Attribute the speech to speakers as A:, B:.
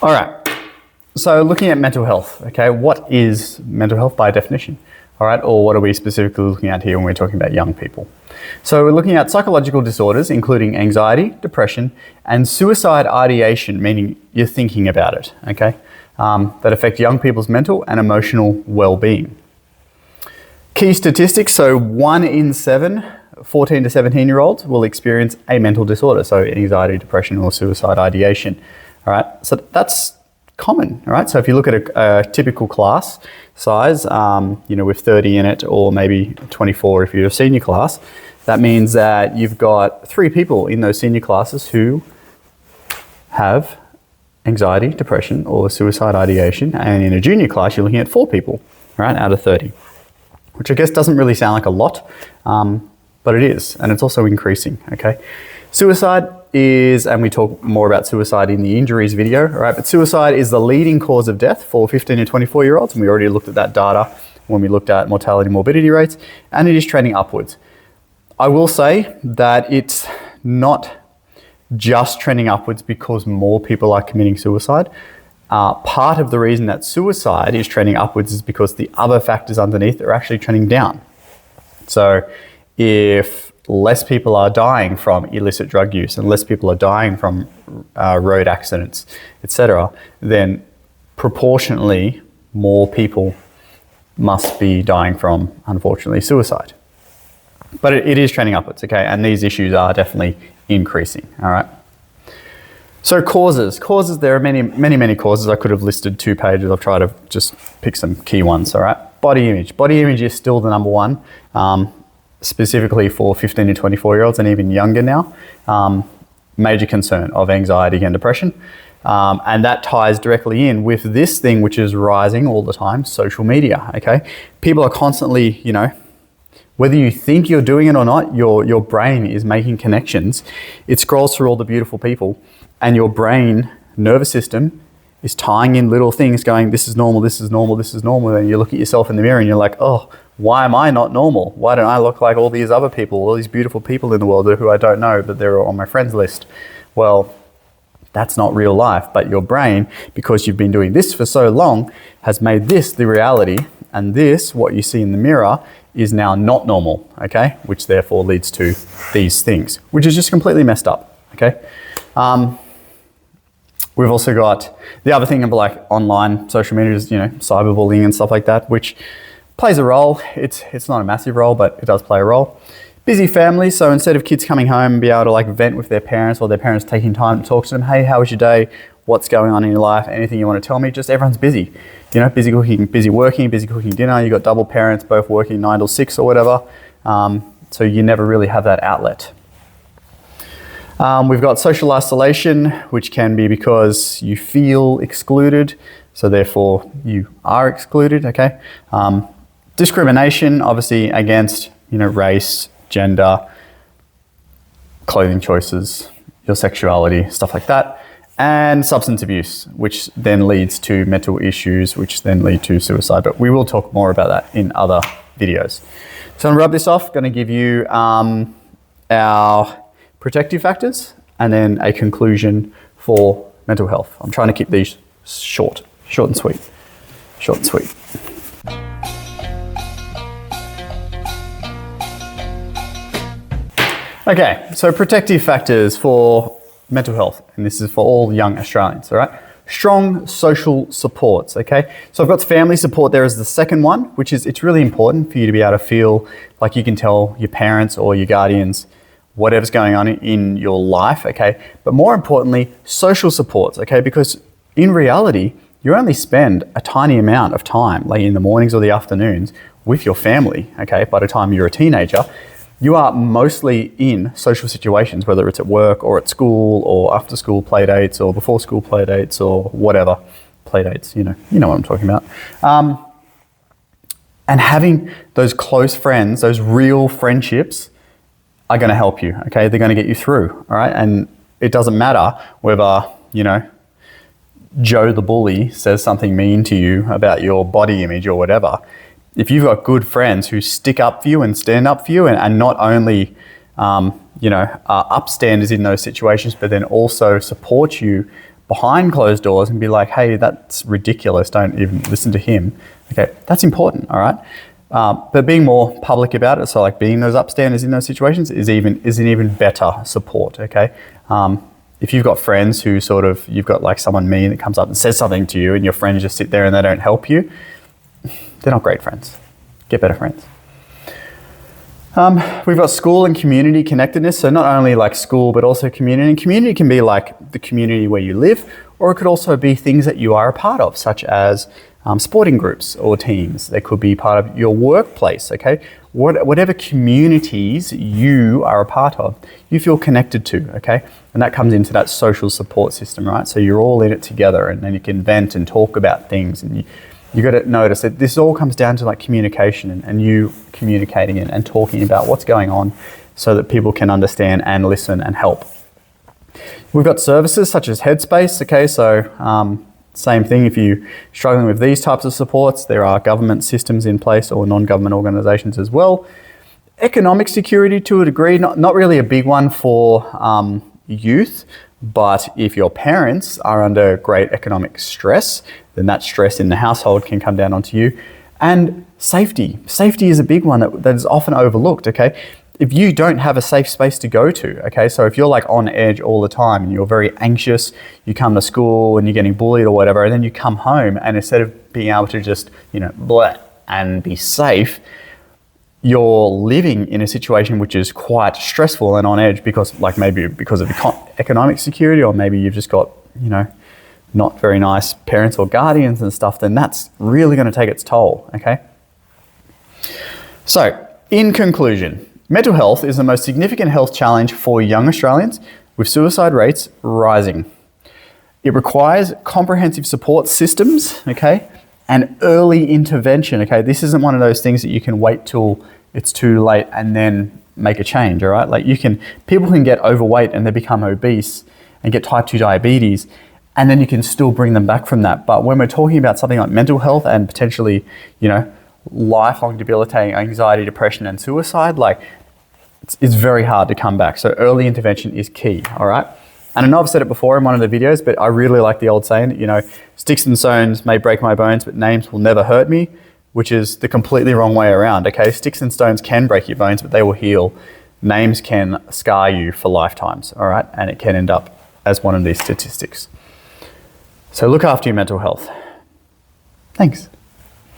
A: All right, so looking at mental health, okay, what is mental health by definition? All right, or what are we specifically looking at here when we're talking about young people? So we're looking at psychological disorders, including anxiety, depression, and suicide ideation, meaning you're thinking about it, okay, that affect young people's mental and emotional well-being. Key statistics, so 1 in 7 14 to 17-year-olds will experience a mental disorder, so anxiety, depression, or suicide ideation. All right, so that's common. All right, so if you look at a typical class size, with 30 in it, or maybe 24 if you're a senior class, that means that you've got 3 people in those senior classes who have anxiety, depression, or suicide ideation, and in a junior class you're looking at 4 people, right, out of 30, which I guess doesn't really sound like a lot, but it is, and it's also increasing, okay? Suicide is, and we talk more about suicide in the injuries video, all right, but suicide is the leading cause of death for 15 to 24-year-olds, and we already looked at that data when we looked at mortality and morbidity rates, and it is trending upwards. I will say that it's not just trending upwards because more people are committing suicide. Part of the reason that suicide is trending upwards is because the other factors underneath are actually trending down. So if less people are dying from illicit drug use and less people are dying from road accidents, etc., then proportionately more people must be dying from, unfortunately, suicide. But it is trending upwards, okay? And these issues are definitely increasing, all right? So causes, there are many causes. I could have listed 2 pages. I've tried to just pick some key ones, all right? Body image is still the number one, specifically for 15 to 24-year-olds and even younger now. Major concern of anxiety and depression. And that ties directly in with this thing which is rising all the time, social media, okay? People are constantly, whether you think you're doing it or not, your brain is making connections. It scrolls through all the beautiful people, and your brain, nervous system, is tying in little things going, this is normal, this is normal, this is normal. And you look at yourself in the mirror and you're like, oh, why am I not normal? Why don't I look like all these other people, all these beautiful people in the world who I don't know, but they're on my friends list? Well, that's not real life, but your brain, because you've been doing this for so long, has made this the reality, and this, what you see in the mirror, is now not normal, okay? Which therefore leads to these things, which is just completely messed up, okay? We've also got the other thing of like online social media is, cyberbullying and stuff like that, which plays a role. It's not a massive role, but it does play a role. Busy families, so instead of kids coming home and be able to like vent with their parents, or their parents taking time to talk to them, hey, how was your day? What's going on in your life? Anything you want to tell me? Just everyone's busy. Busy cooking, busy working, busy cooking dinner. You got double parents, both working 9 till 6 or whatever. So you never really have that outlet. We've got social isolation, which can be because you feel excluded, so therefore you are excluded, okay? Discrimination, obviously, against, race, gender, clothing choices, your sexuality, stuff like that. And substance abuse, which then leads to mental issues, which then lead to suicide. But we will talk more about that in other videos. So I'm going to rub this off, going to give you our protective factors and then a conclusion for mental health. I'm trying to keep these short and sweet. Okay, so protective factors for mental health, and this is for all young Australians, all right? Strong social supports, okay? So I've got family support there as the second one, which is, it's really important for you to be able to feel like you can tell your parents or your guardians whatever's going on in your life, okay? But more importantly, social supports, okay? Because in reality, you only spend a tiny amount of time, like in the mornings or the afternoons, with your family, okay? By the time you're a teenager, you are mostly in social situations, whether it's at work or at school or after school play dates or before school play dates or whatever play dates, you know what I'm talking about. And having those close friends, those real friendships are going to help you, okay? They're going to get you through, all right? And it doesn't matter whether, Joe the bully says something mean to you about your body image or whatever. If you've got good friends who stick up for you and stand up for you and not only, are upstanders in those situations, but then also support you behind closed doors and be like, hey, that's ridiculous, don't even listen to him. Okay, that's important, all right? But being more public about it, so like being those upstanders in those situations is an even better support, okay? If you've got friends who you've got like someone mean that comes up and says something to you and your friends just sit there and they don't help you, they're not great friends. Get better friends. We've got school and community connectedness. So not only like school, but also community. And community can be like the community where you live, or it could also be things that you are a part of, such as sporting groups or teams. They could be part of your workplace, okay? Whatever communities you are a part of, you feel connected to, okay? And that comes into that social support system, right? So you're all in it together, and then you can vent and talk about things, and you got to notice that this all comes down to like communication and you communicating it and talking about what's going on so that people can understand and listen and help. We've got services such as Headspace, okay? So same thing, if you're struggling with these types of supports, there are government systems in place or non-government organizations as well. Economic security to a degree, not really a big one for youth, but if your parents are under great economic stress, then that stress in the household can come down onto you. And safety. Safety is a big one that is often overlooked, okay? If you don't have a safe space to go to, okay? So if you're like on edge all the time and you're very anxious, you come to school and you're getting bullied or whatever, and then you come home and instead of being able to just, blah, and be safe, you're living in a situation which is quite stressful and on edge because maybe because of economic security, or maybe you've just got, not very nice parents or guardians and stuff, then that's really going to take its toll, okay? So, in conclusion, mental health is the most significant health challenge for young Australians, with suicide rates rising. It requires comprehensive support systems, okay, and early intervention, okay? This isn't one of those things that you can wait till it's too late and then make a change, all right? Like people can get overweight and they become obese and get type 2 diabetes, and then you can still bring them back from that. But when we're talking about something like mental health and potentially, lifelong debilitating anxiety, depression, and suicide, it's very hard to come back. So early intervention is key, all right? And I know I've said it before in one of the videos, but I really like the old saying that, sticks and stones may break my bones, but names will never hurt me, which is the completely wrong way around, okay? Sticks and stones can break your bones, but they will heal. Names can scar you for lifetimes, all right? And it can end up as one of these statistics. So look after your mental health. Thanks.